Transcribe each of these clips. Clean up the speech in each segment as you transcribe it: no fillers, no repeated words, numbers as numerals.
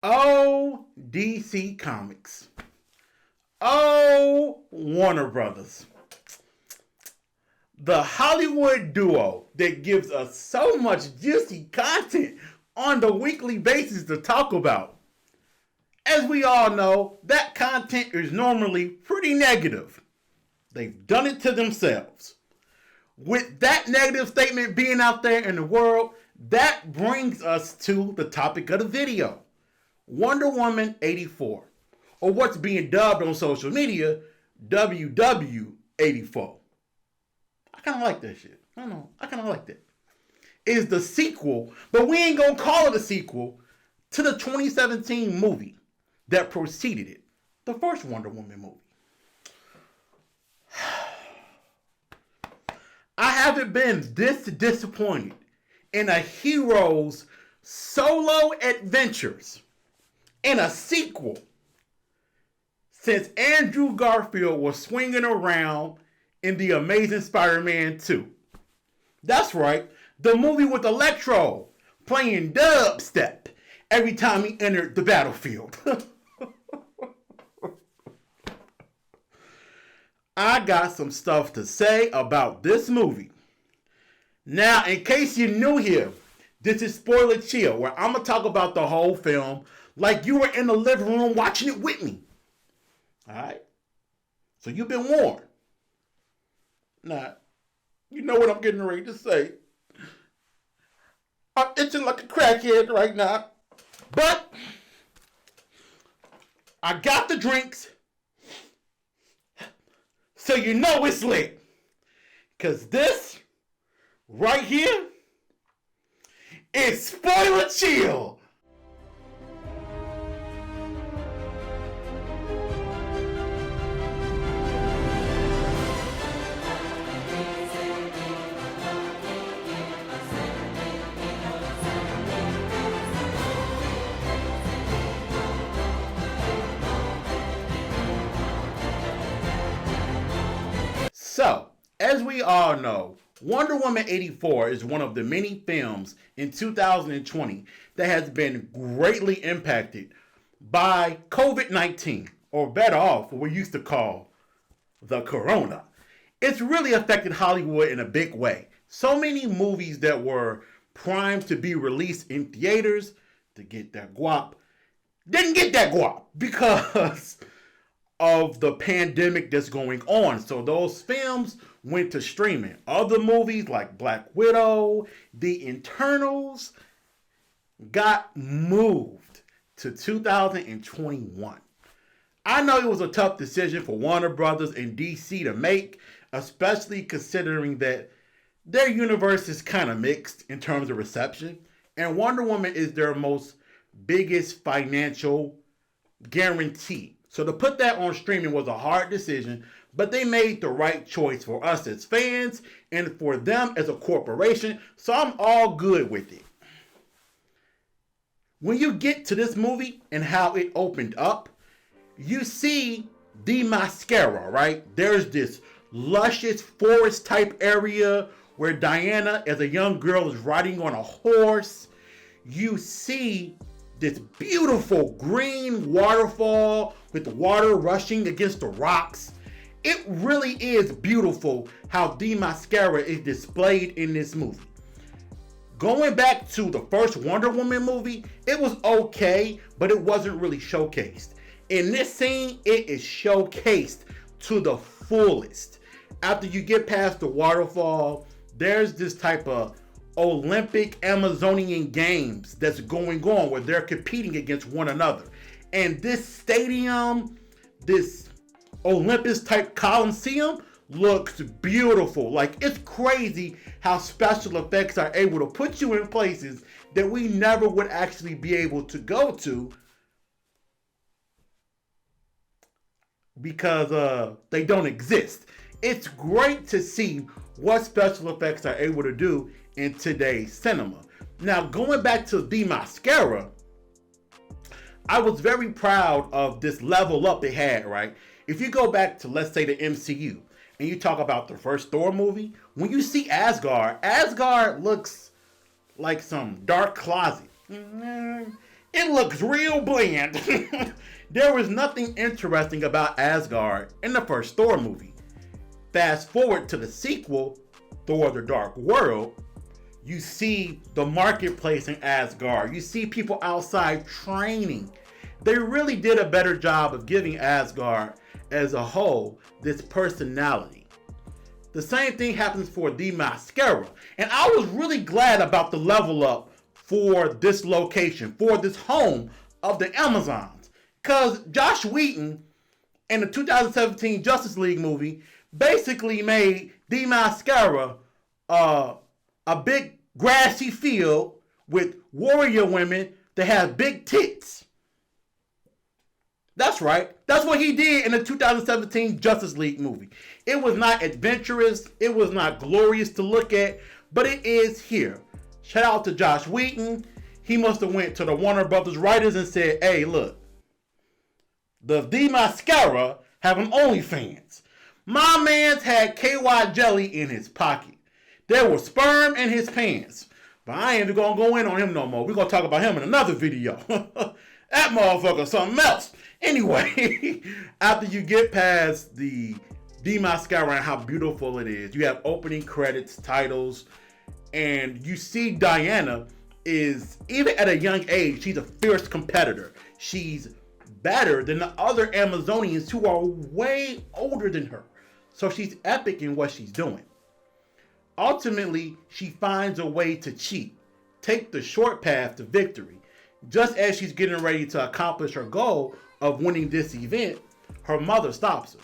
Oh, DC Comics. Oh, Warner Brothers. The Hollywood duo that gives us so much juicy content on the weekly basis to talk about. As we all know, that content is normally pretty negative. They've done it to themselves. With that negative statement being out there in the world, that brings us to the topic of the video. Wonder Woman 84, or what's being dubbed on social media, WW84. I kind of like that shit. I don't know. I kind of like that. Is the sequel, but we ain't gonna call it a sequel, to the 2017 movie that preceded it. The first Wonder Woman movie. I haven't been this disappointed in a hero's solo adventures in a sequel since Andrew Garfield was swinging around in The Amazing Spider-Man 2. That's right, the movie with Electro playing dubstep every time he entered the battlefield. I got some stuff to say about this movie. Now, in case you're new here, this is Spoiler Chill, where I'm going to talk about the whole film like you were in the living room watching it with me. Alright? So you've been warned. Now, you know what I'm getting ready to say. I'm itching like a crackhead right now. But I got the drinks. So you know it's lit. Because this right here is Spoiler Chill. So, as we all know, Wonder Woman 84 is one of the many films in 2020 that has been greatly impacted by COVID-19, or better off, what we used to call the Corona. It's really affected Hollywood in a big way. So many movies that were primed to be released in theaters to get that guap didn't get that guap because of the pandemic that's going on. So those films went to streaming. Other movies like Black Widow, The Eternals got moved to 2021. I know it was a tough decision for Warner Brothers and DC to make, especially considering that their universe is kind of mixed in terms of reception, and Wonder Woman is their most biggest financial guarantee. So to put that on streaming was a hard decision, but they made the right choice for us as fans and for them as a corporation, so I'm all good with it. When you get to this movie and how it opened up, you see Themyscira, right? There's this luscious forest type area where Diana as a young girl is riding on a horse. You see this beautiful green waterfall with the water rushing against the rocks. It really is beautiful how Themyscira is displayed in this movie. Going back to the first Wonder Woman movie, it was okay, but it wasn't really showcased. In this scene, it is showcased to the fullest. After you get past the waterfall, there's this type of Olympic Amazonian games that's going on where they're competing against one another. And this stadium, this Olympus type Coliseum looks beautiful. Like, it's crazy how special effects are able to put you in places that we never would actually be able to go to because they don't exist. It's great to see what special effects are able to do in today's cinema. Now, going back to Themyscira, I was very proud of this level up it had, right? If you go back to, let's say, the MCU, and you talk about the first Thor movie, when you see Asgard, Asgard looks like some dark closet. It looks real bland. There was nothing interesting about Asgard in the first Thor movie. Fast forward to the sequel, Thor: The Dark World, you see the marketplace in Asgard. You see people outside training. They really did a better job of giving Asgard as a whole this personality. The same thing happens for Themyscira. And I was really glad about the level up for this location, for this home of the Amazons. Because Josh Whedon in the 2017 Justice League movie basically made Themyscira a big grassy field with warrior women that have big tits. That's right. That's what he did in the 2017 Justice League movie. It was not adventurous. It was not glorious to look at, but it is here. Shout out to Josh Whedon. He must have went to the Warner Brothers writers and said, hey, look, the Themyscira have an OnlyFans. My man's had KY jelly in his pocket. There was sperm in his pants. But I ain't gonna go in on him no more. We're gonna talk about him in another video. That motherfucker something else. Anyway, after you get past the Themyscira and how beautiful it is, you have opening credits, titles, and you see Diana is, even at a young age, she's a fierce competitor. She's better than the other Amazonians who are way older than her. So she's epic in what she's doing. Ultimately, she finds a way to cheat, take the short path to victory. Just as she's getting ready to accomplish her goal of winning this event, her mother stops her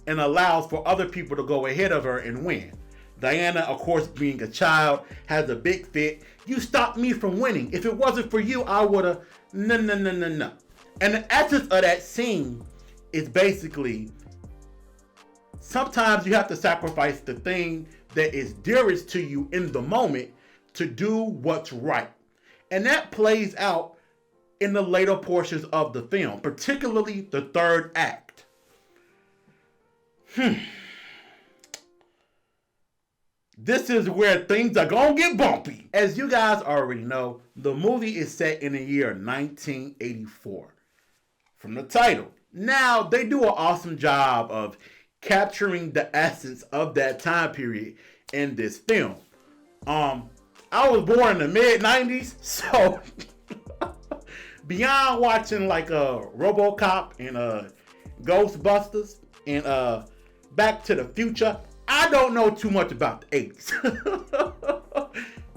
and allows for other people to go ahead of her and win. Diana, of course, being a child, has a big fit. You stopped me from winning. If it wasn't for you, I would have, no. And the essence of that scene is basically, sometimes you have to sacrifice the thing that is dearest to you in the moment to do what's right. And that plays out in the later portions of the film, particularly the third act. This is where things are gonna get bumpy. As you guys already know, the movie is set in the year 1984. From the title. Now, they do an awesome job of capturing the essence of that time period in this film. I was born in the mid-90s, so beyond watching like RoboCop and Ghostbusters and Back to the Future, I don't know too much about the 80s.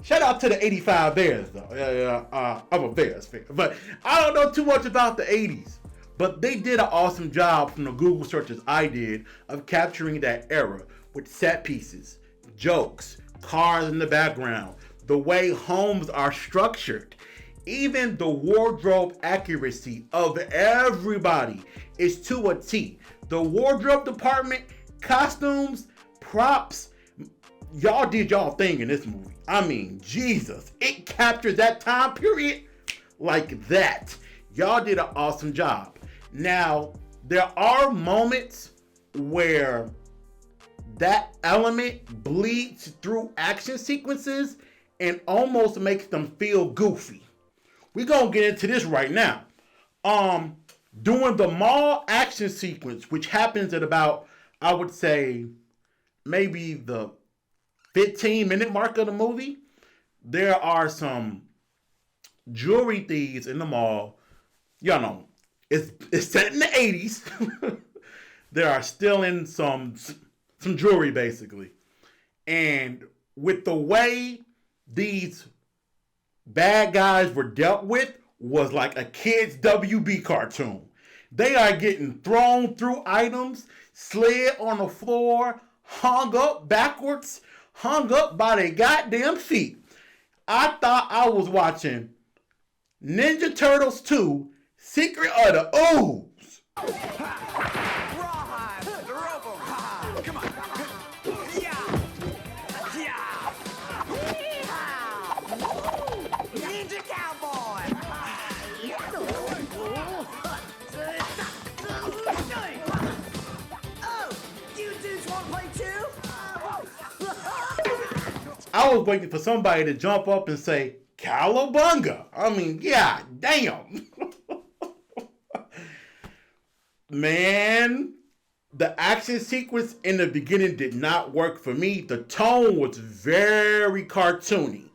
Shout out to the 85 Bears though. I'm a Bears fan, but I don't know too much about the 80s. But they did an awesome job from the Google searches I did of capturing that era with set pieces, jokes, cars in the background, the way homes are structured. Even the wardrobe accuracy of everybody is to a T. The wardrobe department, costumes, props, y'all did y'all thing in this movie. I mean, Jesus, it captured that time period like that. Y'all did an awesome job. Now, there are moments where that element bleeds through action sequences and almost makes them feel goofy. We're gonna get into this right now. During the mall action sequence, which happens at about, I would say, maybe the 15-minute mark of the movie, there are some jewelry thieves in the mall. Y'all know, it's set in the 80s. They are stealing some jewelry, basically. And with the way these bad guys were dealt with was like a kid's WB cartoon. They are getting thrown through items, slid on the floor, hung up backwards, hung up by their goddamn feet. I thought I was watching Ninja Turtles 2, Secret of the Ooze. I was waiting for somebody to jump up and say, Cowabunga. I mean, yeah, damn. Man, the action sequence in the beginning did not work for me. The tone was very cartoony.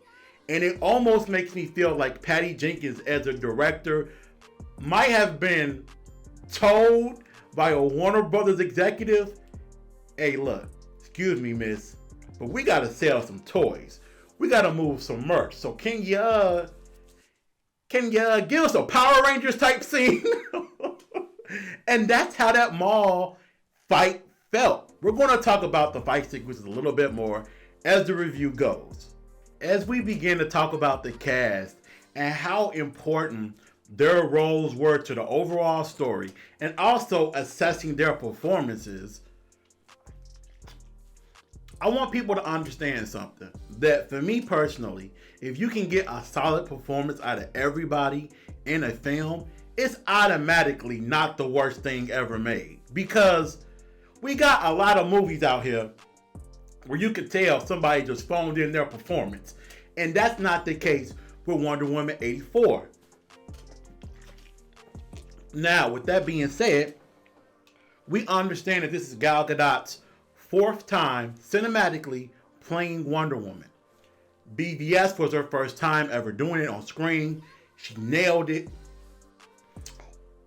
And it almost makes me feel like Patty Jenkins as a director might have been told by a Warner Brothers executive, hey, look, excuse me, miss, but we got to sell some toys. We got to move some merch. So can you give us a Power Rangers type scene? And that's how that mall fight felt. We're going to talk about the fight sequences a little bit more as the review goes. As we begin to talk about the cast and how important their roles were to the overall story and also assessing their performances, I want people to understand something. That for me personally, if you can get a solid performance out of everybody in a film, it's automatically not the worst thing ever made. Because we got a lot of movies out here where you can tell somebody just phoned in their performance. And that's not the case with Wonder Woman 84. Now, with that being said, we understand that this is Gal Gadot's 4th time cinematically playing Wonder Woman. BVS was her first time ever doing it on screen. She nailed it.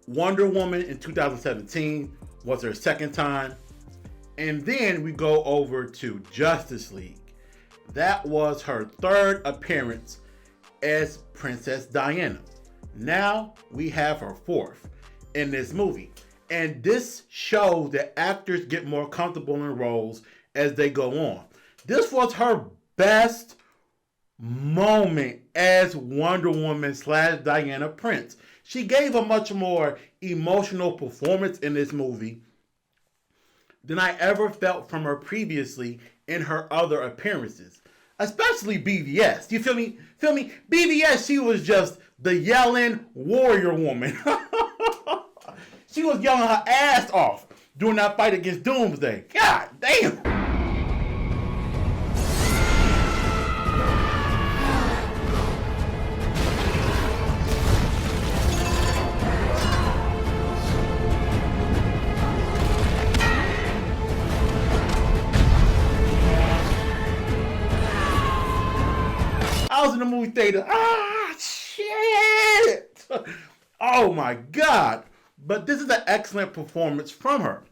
Wonder Woman in 2017 was her 2nd time. And then we go over to Justice League. That was her 3rd appearance as Princess Diana. Now we have her 4th in this movie. And this shows that actors get more comfortable in roles as they go on. This was her best moment as Wonder Woman / Diana Prince. She gave a much more emotional performance in this movie than I ever felt from her previously in her other appearances. Especially BVS. You feel me? BVS, she was just the yelling warrior woman. She was yelling her ass off during that fight against Doomsday. God damn. I was in the movie theater. Shit. Oh my God. But this is an excellent performance from her.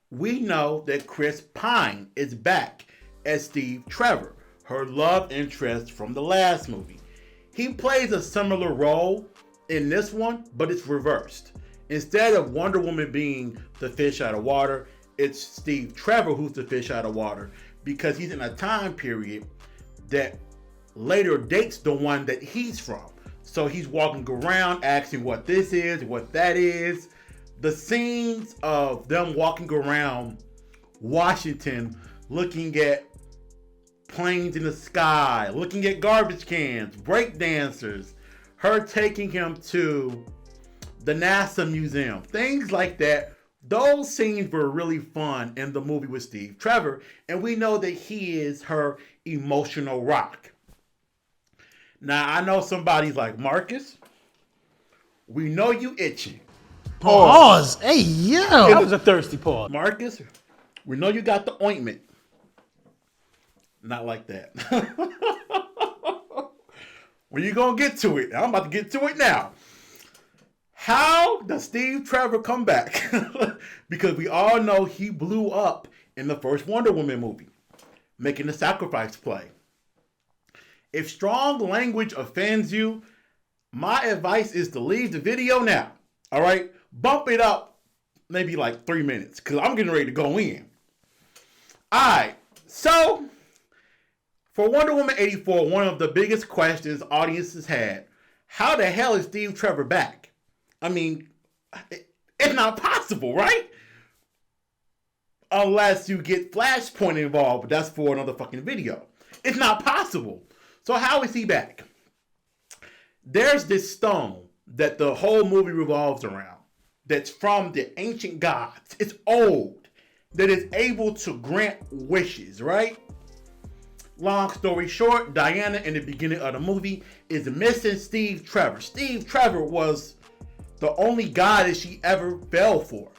We know that Chris Pine is back as Steve Trevor, her love interest from the last movie. He plays a similar role in this one, but it's reversed. Instead of Wonder Woman being the fish out of water, it's Steve Trevor who's the fish out of water, because he's in a time period that later dates the one that he's from. So he's walking around asking what this is, what that is. The scenes of them walking around Washington, looking at planes in the sky, looking at garbage cans, break dancers, her taking him to the NASA museum, things like that. Those scenes were really fun in the movie with Steve Trevor, and we know that he is her emotional rock. Now, I know somebody's like, Marcus, we know you itching. Pause. Hey, yo. That was a thirsty pause. Marcus, we know you got the ointment. Not like that. When you gonna get to it? I'm about to get to it now. How does Steve Trevor come back? Because we all know he blew up in the first Wonder Woman movie, making the sacrifice play. If strong language offends you, my advice is to leave the video now. All right? Bump it up maybe like 3 minutes, because I'm getting ready to go in. All right. So, for Wonder Woman 84, one of the biggest questions audiences had, how the hell is Steve Trevor back? I mean, it's not possible, right? Unless you get Flashpoint involved, but that's for another fucking video. It's not possible. So how is he back? There's this stone that the whole movie revolves around that's from the ancient gods. It's old, that is able to grant wishes, right? Long story short, Diana in the beginning of the movie is missing Steve Trevor. Steve Trevor was the only guy that she ever fell for.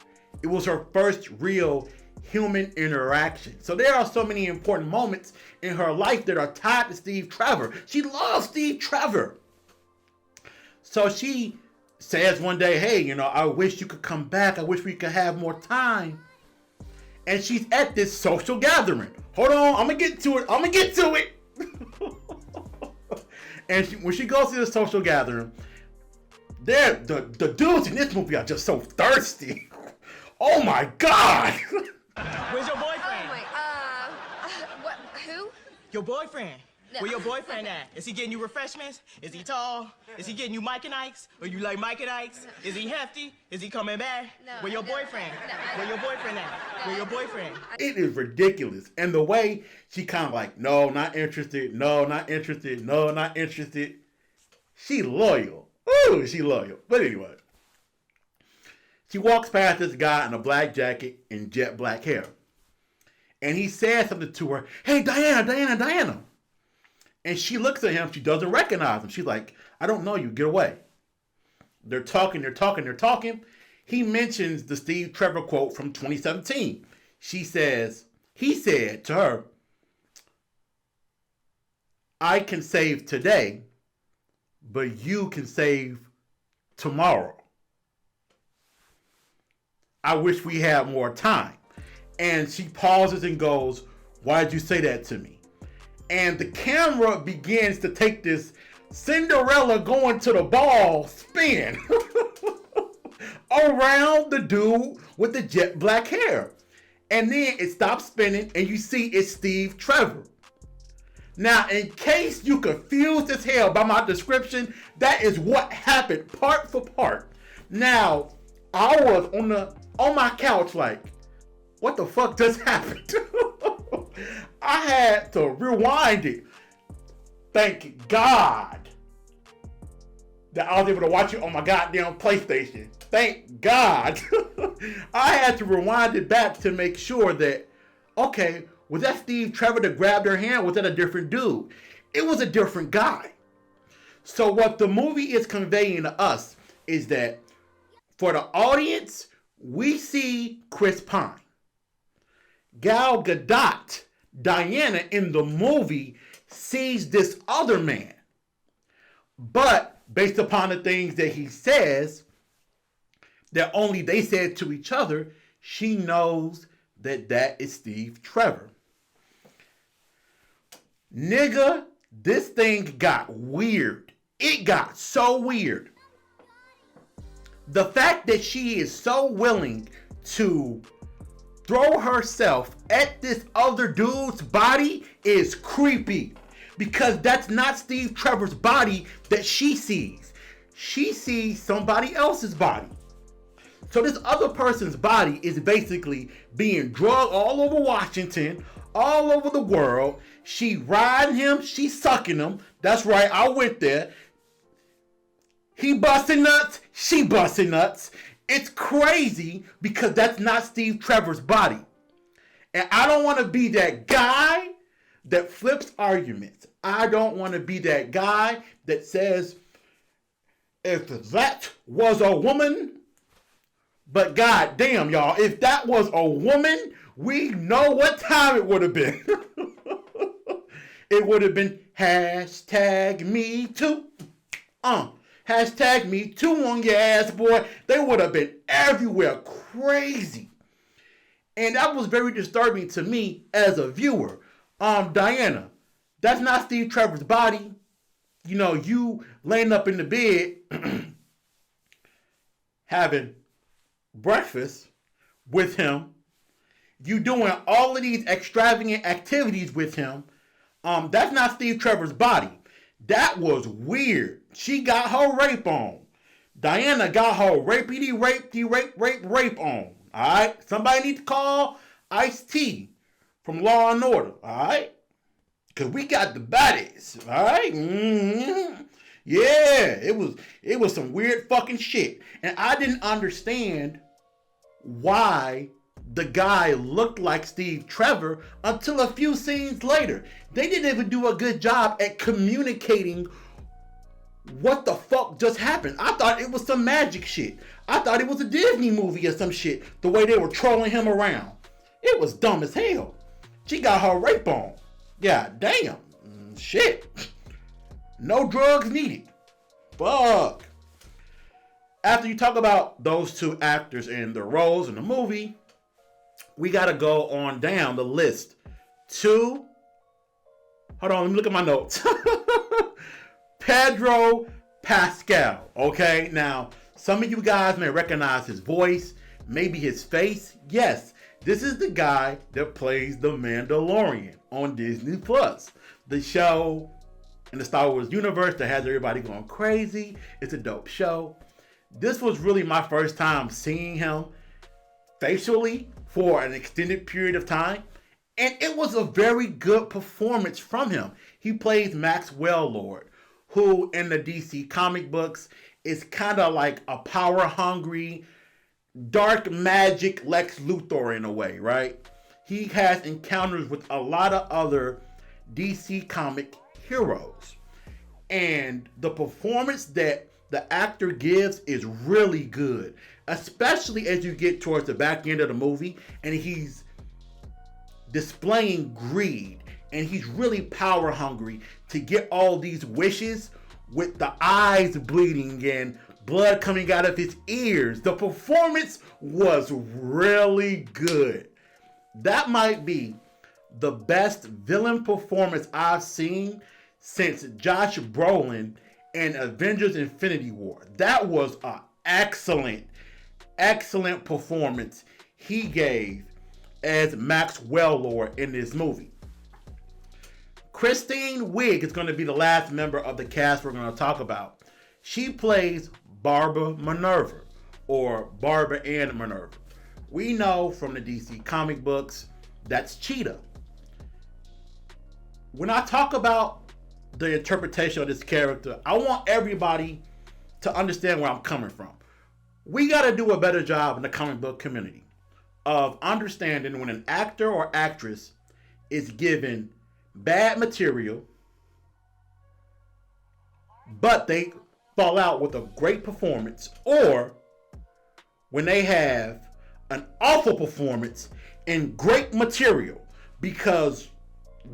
It was her first real human interaction. So there are so many important moments in her life that are tied to Steve Trevor. She loves Steve Trevor. So she says one day, hey, you know, I wish you could come back. I wish we could have more time. And she's at this social gathering. Hold on, I'm gonna get to it. And when she goes to the social gathering, the dudes in this movie are just so thirsty. Oh my God. Where's your boyfriend? What? Who? Your boyfriend. No. Where your boyfriend at? Is he getting you refreshments? Is he tall? Is he getting you Mike and Ike's? Or you like Mike and Ike's? Is he hefty? Is he coming back? No, Where your boyfriend? Where your boyfriend at? Where your boyfriend? It is ridiculous. And the way she kind of like, no, not interested. No, not interested. No, not interested. She loyal. Ooh, she loyal. But anyway. She walks past this guy in a black jacket and jet black hair. And he says something to her. Hey, Diana. And she looks at him. She doesn't recognize him. She's like, I don't know you. Get away. They're talking. He mentions the Steve Trevor quote from 2017. He said to her, I can save today, but you can save tomorrow. I wish we had more time. And she pauses and goes, why'd you say that to me? And the camera begins to take this Cinderella going to the ball spin around the dude with the jet black hair. And then it stops spinning and you see it's Steve Trevor. Now, in case you confused as hell by my description, that is what happened part for part. Now, I was on my couch like, what the fuck just happened? I had to rewind it. Thank God that I was able to watch it on my goddamn PlayStation. Thank God. I had to rewind it back to make sure that, okay, was that Steve Trevor that grabbed her hand? Was that a different dude? It was a different guy. So what the movie is conveying to us is that for the audience, we see Chris Pine. Gal Gadot, Diana in the movie, sees this other man. But based upon the things that he says, that only they said to each other, she knows that that is Steve Trevor. Nigga, this thing got weird. It got so weird. The fact that she is so willing to throw herself at this other dude's body is creepy. Because that's not Steve Trevor's body that she sees. She sees somebody else's body. So this other person's body is basically being drugged all over Washington, all over the world. She riding him, she sucking him. That's right, I went there. He busting nuts, she busting nuts. It's crazy because that's not Steve Trevor's body. And I don't want to be that guy that flips arguments. I don't want to be that guy that says, if that was a woman, but god damn y'all, if that was a woman, we know what time it would have been. It would have been hashtag me too. Hashtag me too on your ass, boy. They would have been everywhere crazy. And that was very disturbing to me as a viewer. Diana, that's not Steve Trevor's body. You know, you laying up in the bed having breakfast with him. You doing all of these extravagant activities with him. That's not Steve Trevor's body. That was weird. She got her rape on. Diana got her rape on. Alright? Somebody need to call Ice-T from Law and Order. Alright? Because we got the baddies. Alright? Mm-hmm. Yeah. It was some weird fucking shit. And I didn't understand why the guy looked like Steve Trevor until a few scenes later. They didn't even do a good job at communicating what the fuck just happened. I thought it was some magic shit. I thought it was a Disney movie or some shit, the way they were trolling him around. It was dumb as hell. She got her rape on. God damn. Shit. No drugs needed. Fuck. After you talk about those two actors and their roles in the movie, we gotta go on down the list to, hold on, let me look at my notes. Pedro Pascal. Okay, now some of you guys may recognize his voice, maybe his face. Yes, this is the guy that plays the Mandalorian on Disney Plus, the show in the Star Wars universe that has everybody going crazy. It's a dope show. This was really my first time seeing him facially for an extended period of time, and it was a very good performance from him. He plays Maxwell Lord, who in the DC comic books is kind of like a power-hungry, dark magic Lex Luthor in a way, right? He has encounters with a lot of other DC comic heroes. And the performance that the actor gives is really good, especially as you get towards the back end of the movie and he's displaying greed and he's really power hungry to get all these wishes with the eyes bleeding and blood coming out of his ears. The performance was really good. That might be the best villain performance I've seen since Josh Brolin in Avengers Infinity War. That was an excellent performance he gave as Maxwell Lord in this movie. Kristen Wiig is going to be the last member of the cast we're going to talk about. She plays Barbara Minerva, or Barbara Ann Minerva. We know from the DC comic books that's Cheetah. When I talk about the interpretation of this character, I want everybody to understand where I'm coming from. We got to do a better job in the comic book community of understanding when an actor or actress is given bad material, but they fall out with a great performance, or when they have an awful performance and great material, because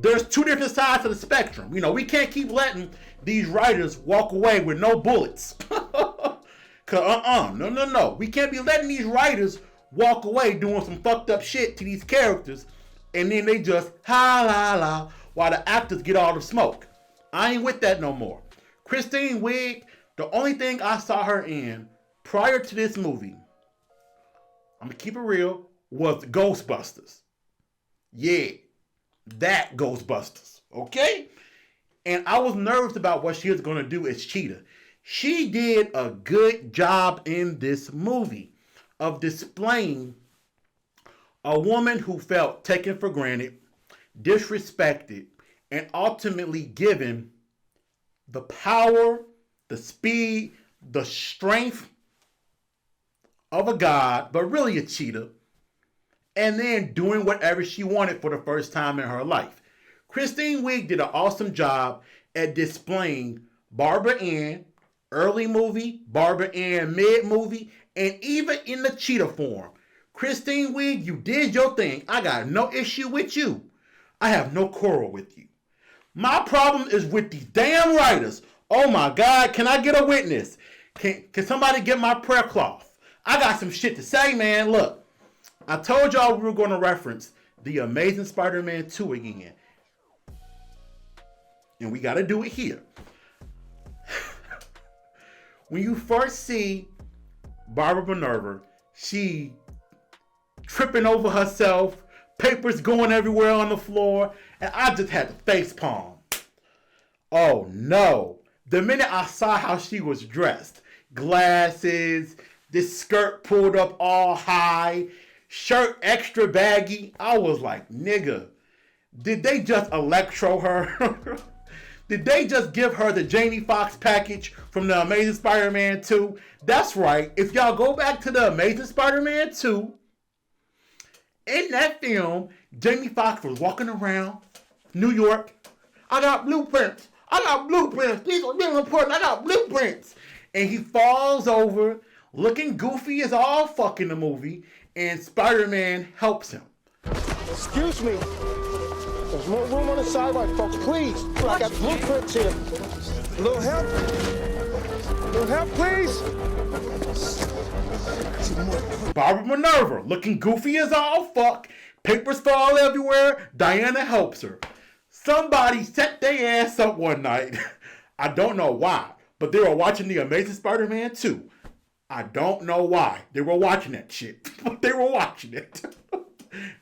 there's two different sides of the spectrum. You know, we can't keep letting these writers walk away with no bullets. No. We can't be letting these writers walk away doing some fucked up shit to these characters and then they just ha la la while the actors get all the smoke. I ain't with that no more. Kristen Wiig, the only thing I saw her in prior to this movie, I'm gonna keep it real, was Ghostbusters. Yeah, that Ghostbusters, okay? And I was nervous about what she was gonna do as Cheetah. She did a good job in this movie of displaying a woman who felt taken for granted, disrespected, and ultimately given the power, the speed, the strength of a god, but really a cheetah, and then doing whatever she wanted for the first time in her life. Kristen Wiig did an awesome job at displaying Barbara Ann early movie, Barbara Ann mid movie, and even in the cheetah form. Kristen Wiig, you did your thing. I got no issue with you. I have no quarrel with you. My problem is with these damn writers. Oh my God, can I get a witness? Can somebody get my prayer cloth? I got some shit to say, man. Look, I told y'all we were going to reference The Amazing Spider-Man 2 again. And we got to do it here. When you first see Barbara Minerva, she tripping over herself, papers going everywhere on the floor, and I just had to face palm. Oh no. The minute I saw how she was dressed, glasses, this skirt pulled up all high, shirt extra baggy, I was like, nigga, did they just electro her? Did they just give her the Jamie Foxx package from The Amazing Spider-Man 2? That's right. If y'all go back to The Amazing Spider-Man 2 In that film, Jamie Foxx was walking around New York. I got blueprints. These are really important. I got blueprints. And he falls over, looking goofy as all fuck in the movie, and Spider-Man helps him. Excuse me. There's more room on the sidewalk, folks. Please. I got blueprints here. A little help? A little help, please? Barbara Minerva, looking goofy as all fuck. Papers fall everywhere. Diana helps her. Somebody set their ass up one night. I don't know why, but they were watching The Amazing Spider-Man 2. I don't know why. They were watching that shit. But they were watching it.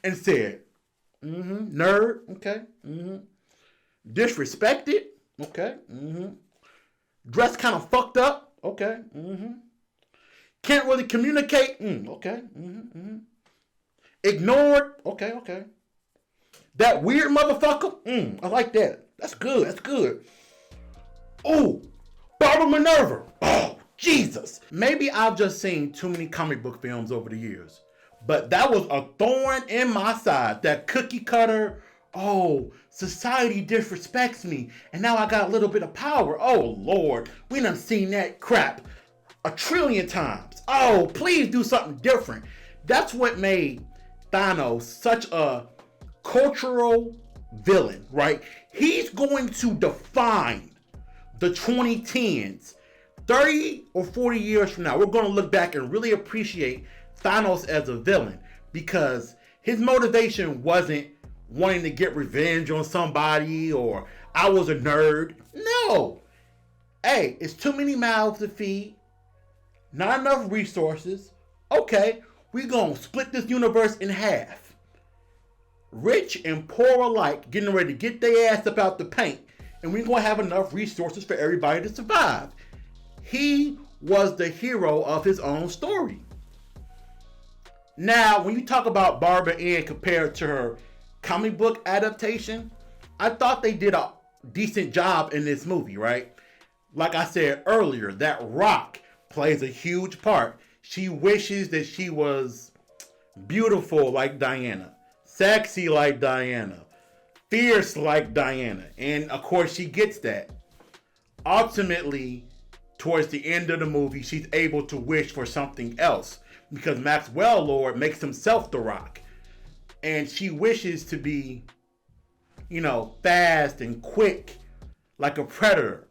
And said, nerd, okay, disrespected, okay, dressed kind of fucked up, okay, can't really communicate, okay, ignored, okay, that weird motherfucker, I like that, that's good, oh, Barbara Minerva, oh, Jesus, maybe I've just seen too many comic book films over the years. But that was a thorn in my side. That cookie cutter, oh, society disrespects me. And now I got a little bit of power. Oh, Lord. We done seen that crap 1,000,000,000 times. Oh, please do something different. That's what made Thanos such a cultural villain, right? He's going to define the 2010s. 30 or 40 years from now, we're going to look back and really appreciate Thanos as a villain, because his motivation wasn't wanting to get revenge on somebody or I was a nerd. No. Hey, it's too many mouths to feed. Not enough resources. Okay, we're going to split this universe in half. Rich and poor alike getting ready to get their ass up out the paint, and we're going to have enough resources for everybody to survive. He was the hero of his own story. Now, when you talk about Barbara Ann compared to her comic book adaptation, I thought they did a decent job in this movie, right? Like I said earlier, that rock plays a huge part. She wishes that she was beautiful like Diana, sexy like Diana, fierce like Diana, and of course she gets that. Ultimately, towards the end of the movie, she's able to wish for something else, because Maxwell Lord makes himself the Rock. And she wishes to be, fast and quick like a predator.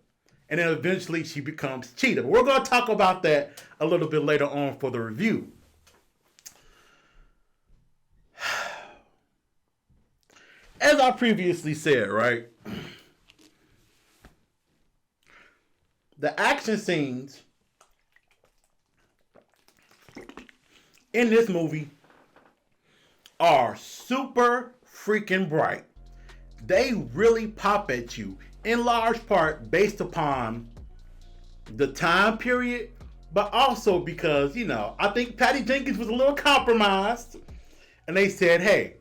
And then eventually she becomes Cheetah. But we're going to talk about that a little bit later on for the review. As I previously said, right? The action scenes in this movie are super freaking bright. They really pop at you, in large part based upon the time period, but also because, I think Patty Jenkins was a little compromised, and they said, hey,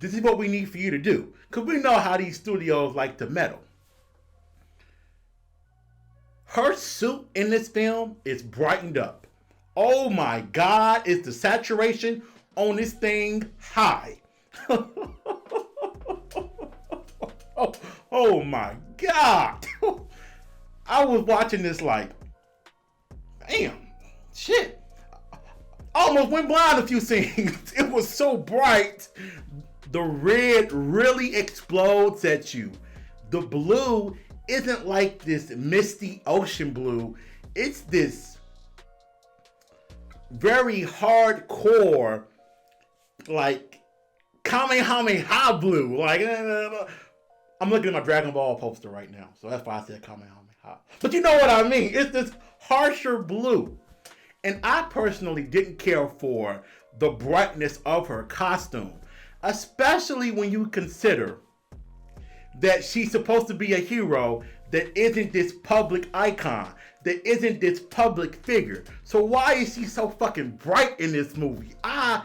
this is what we need for you to do, because we know how these studios like to meddle. Her suit in this film is brightened up. Oh my God, is the saturation on this thing high. oh my God. I was watching this like, damn, shit. I almost went blind a few scenes. It was so bright. The red really explodes at you. The blue isn't like this misty ocean blue. It's this very hardcore, like Kamehameha blue. Like, I'm looking at my Dragon Ball poster right now, so that's why I said Kamehameha. But you know what I mean. It's this harsher blue. And I personally didn't care for the brightness of her costume, especially when you consider that she's supposed to be a hero that isn't this public icon, that isn't this public figure. So why is she so fucking bright in this movie? I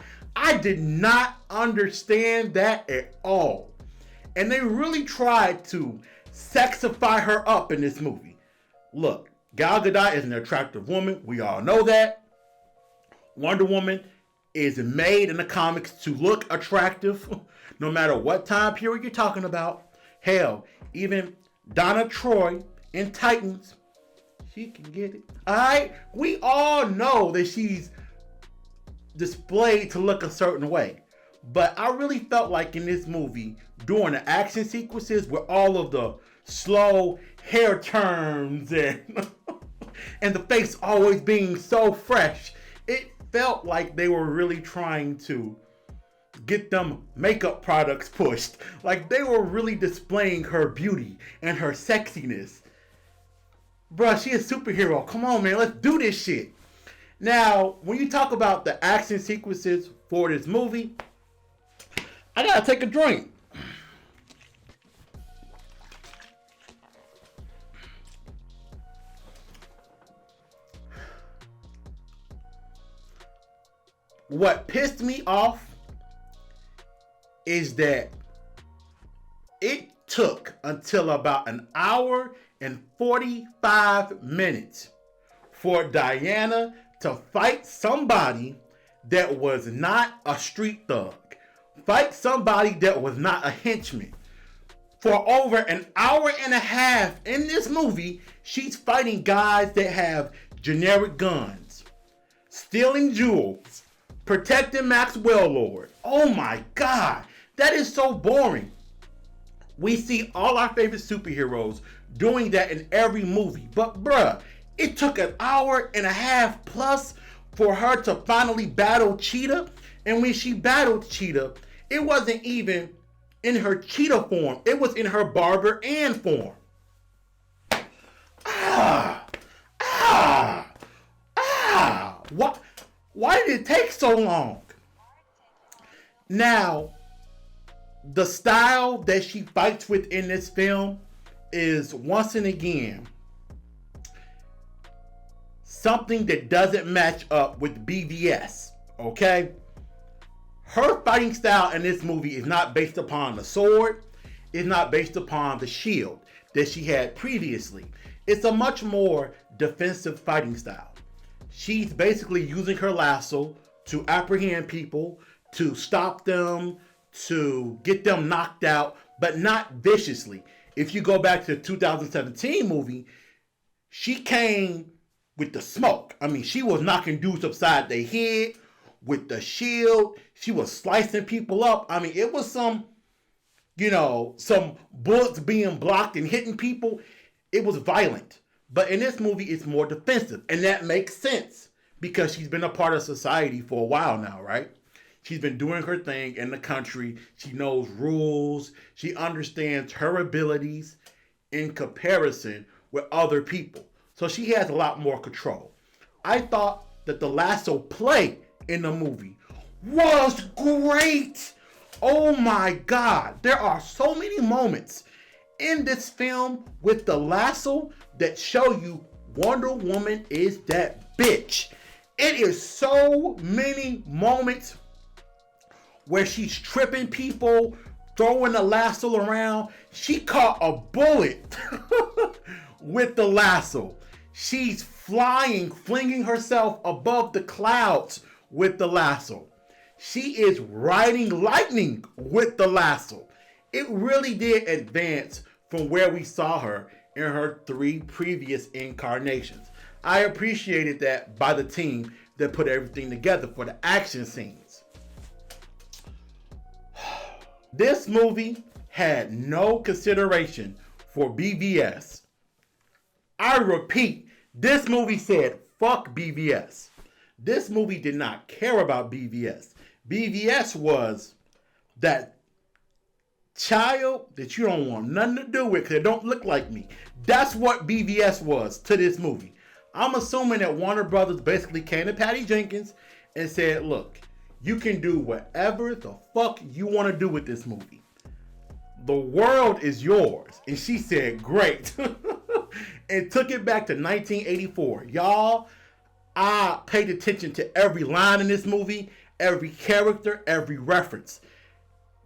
did not understand that at all. And they really tried to sexify her up in this movie. Look, Gal Gadot is an attractive woman. We all know that. Wonder Woman is made in the comics to look attractive, no matter what time period you're talking about. Hell, even Donna Troy in Titans, she can get it. Alright? We all know that she's displayed to look a certain way. But I really felt like in this movie, during the action sequences with all of the slow hair turns and, and the face always being so fresh, it felt like they were really trying to get them makeup products pushed. Like they were really displaying her beauty and her sexiness. Bruh, she a superhero. Come on, man. Let's do this shit. Now, when you talk about the action sequences for this movie, I gotta take a drink. What pissed me off is that it took until about an hour and 45 minutes for Diana to fight somebody that was not a street thug. Fight somebody that was not a henchman. For over an hour and a half in this movie, she's fighting guys that have generic guns, stealing jewels, protecting Maxwell Lord. Oh my God, that is so boring. We see all our favorite superheroes doing that in every movie. But bruh, it took an hour and a half plus for her to finally battle Cheetah. And when she battled Cheetah, it wasn't even in her Cheetah form. It was in her Barber Ann form. What? Why did it take so long? Now, the style that she fights with in this film is once and again something that doesn't match up with BVS, okay? Her fighting style in this movie is not based upon the sword, it's not based upon the shield that she had previously. It's a much more defensive fighting style. She's basically using her lasso to apprehend people, to stop them, to get them knocked out, but not viciously. If you go back to the 2017 movie, she came with the smoke. I mean, she was knocking dudes upside their head with the shield. She was slicing people up. I mean, it was some bullets being blocked and hitting people. It was violent. But in this movie, it's more defensive. And that makes sense because she's been a part of society for a while now, right? She's been doing her thing in the country. She knows rules. She understands her abilities in comparison with other people. So she has a lot more control. I thought that the lasso play in the movie was great. Oh my God. There are so many moments in this film with the lasso that show you Wonder Woman is that bitch. It is so many moments where she's tripping people, throwing the lasso around. She caught a bullet with the lasso. She's flying, flinging herself above the clouds with the lasso. She is riding lightning with the lasso. It really did advance from where we saw her in her 3 previous incarnations. I appreciated that by the team that put everything together for the action scenes. This movie had no consideration for BVS. I repeat, this movie said, fuck BVS. This movie did not care about BVS. BVS was that child that you don't want nothing to do with because it don't look like me. That's what BVS was to this movie. I'm assuming that Warner Brothers basically came to Patty Jenkins and said, look, you can do whatever the fuck you want to do with this movie. The world is yours. And she said, great. And took it back to 1984. Y'all, I paid attention to every line in this movie, every character, every reference.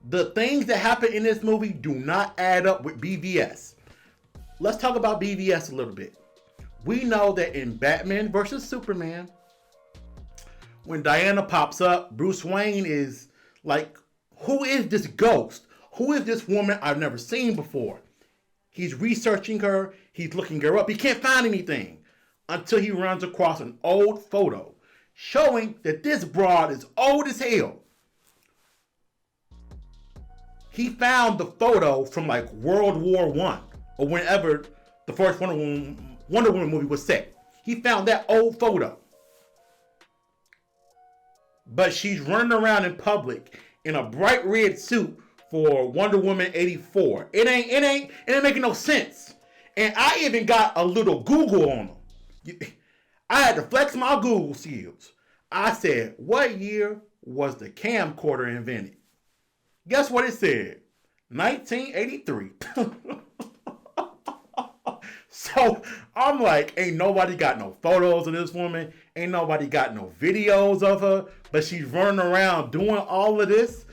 The things that happen in this movie do not add up with BVS. Let's talk about BVS a little bit. We know that in Batman vs. Superman, when Diana pops up, Bruce Wayne is like, who is this ghost? Who is this woman I've never seen before? He's researching her. He's looking her up. He can't find anything until he runs across an old photo showing that this broad is old as hell. He found the photo from like World War I or whenever the first Wonder Woman movie was set. He found that old photo. But she's running around in public in a bright red suit for Wonder Woman 84. It ain't making no sense. And I even got a little Google on them. I had to flex my Google skills. I said, what year was the camcorder invented? Guess what it said? 1983. So I'm like, ain't nobody got no photos of this woman. Ain't nobody got no videos of her. But she's running around doing all of this.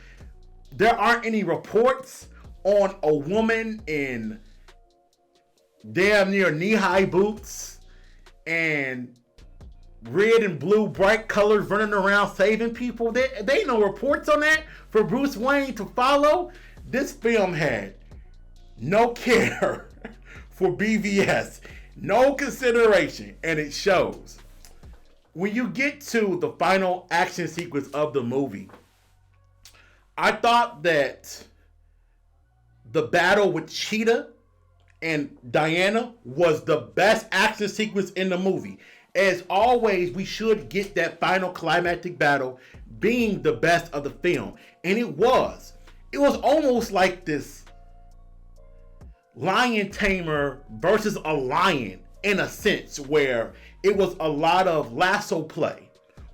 There aren't any reports on a woman in damn near knee-high boots and red and blue bright colors running around saving people. They ain't no reports on that for Bruce Wayne to follow. This film had no care for BVS, no consideration, and it shows. When you get to the final action sequence of the movie, I thought that the battle with Cheetah and Diana was the best action sequence in the movie. As always, we should get that final climactic battle being the best of the film. And it was. It was almost like this lion tamer versus a lion in a sense, where it was a lot of lasso play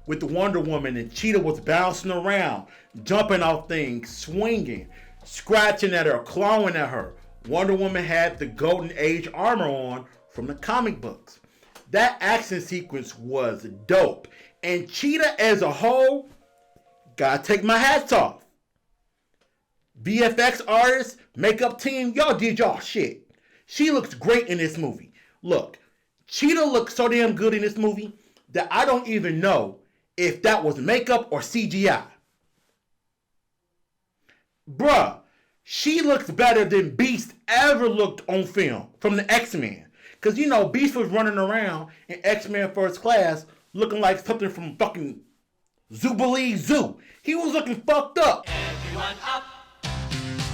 with the Wonder Woman, and Cheetah was bouncing around, jumping off things, swinging, scratching at her, clawing at her. Wonder Woman had the Golden Age armor on from the comic books. That action sequence was dope. And Cheetah as a whole, gotta take my hats off. VFX artists, makeup team, y'all did y'all shit. She looks great in this movie. Look, Cheetah looks so damn good in this movie that I don't even know if that was makeup or CGI. Bruh, she looks better than Beast ever looked on film from the X-Men. Because, you know, Beast was running around in X-Men First Class looking like something from fucking Zoobilee Zoo. He was looking fucked up. Everyone up,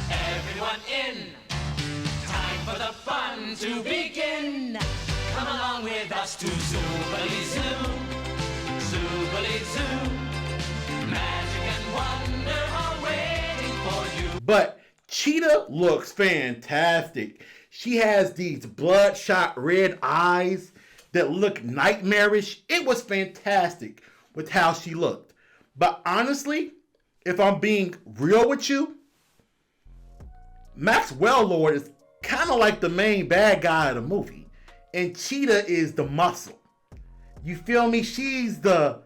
everyone in. Time for the fun to begin. Come along with us to Zoobilee Zoo. Zoobilee Zoo. Magic and wonder are waiting for you. But Cheetah looks fantastic. She has these bloodshot red eyes that look nightmarish. It was fantastic with how she looked. But honestly, if I'm being real with you, Maxwell Lord is kind of like the main bad guy of the movie. And Cheetah is the muscle. You feel me? She's the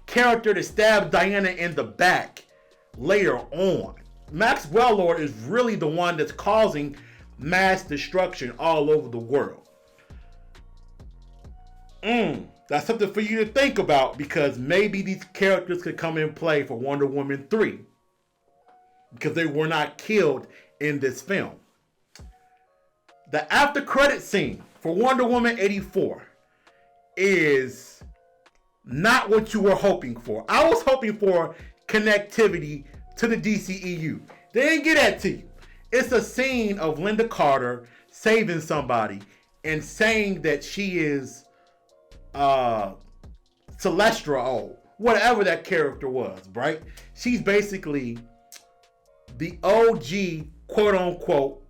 character that stabbed Diana in the back later on. Maxwell Lord is really the one that's causing mass destruction all over the world. That's something for you to think about, because maybe these characters could come in play for Wonder Woman 3 because they were not killed in this film. The after credit scene for Wonder Woman 84 is not what you were hoping for. I was hoping for connectivity to the DCEU. They didn't get that to you. It's a scene of Linda Carter saving somebody and saying that she is Celestra, whatever that character was, right? She's basically the OG, quote unquote,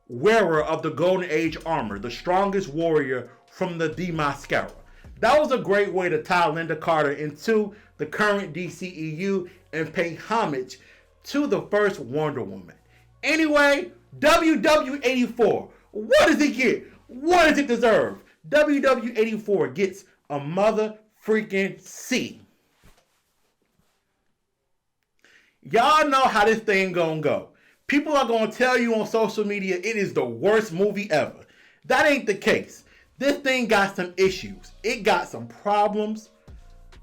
wearer of the Golden Age armor, the strongest warrior from the Themyscira. That was a great way to tie Linda Carter into the current DCEU and pay homage to the first Wonder Woman. Anyway, WW84, what does it get? What does it deserve? WW84 gets a mother freaking C. Y'all know how this thing gonna go. People are gonna tell you on social media it is the worst movie ever. That ain't the case. This thing got some issues. It got some problems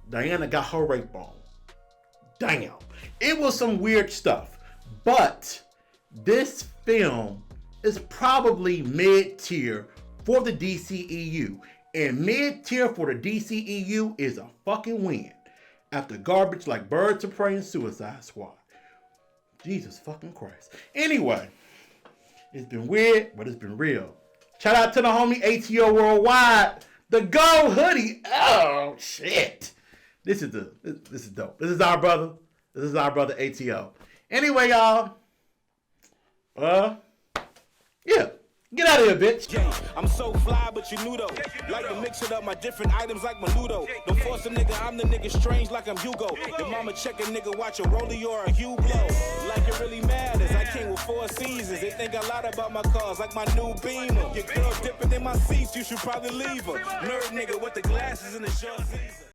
Diana got her rape on. Damn. It was some weird stuff. But this film is probably mid-tier for the DCEU. And mid-tier for the DCEU is a fucking win. After garbage like Birds of Prey and Suicide Squad. Jesus fucking Christ. Anyway, it's been weird, but it's been real. Shout out to the homie ATOWorldwide. The gold hoodie. Oh, shit. This is dope. This is our brother. This is our brother ATO. Anyway, y'all. Yeah. Get out of here, bitch. Yeah, I'm so fly, but you knew though. Like to mix it up, my different items like Menudo. Don't force a nigga, I'm the nigga strange like I'm Hugo. Your mama check a nigga, watch a rollie or a Hugh blow. Like it really matters, I came with 4 seasons. They think a lot about my cars, like my new Beamer. Your girl dipping in my seats, you should probably leave her. Nerd nigga with the glasses and the short season.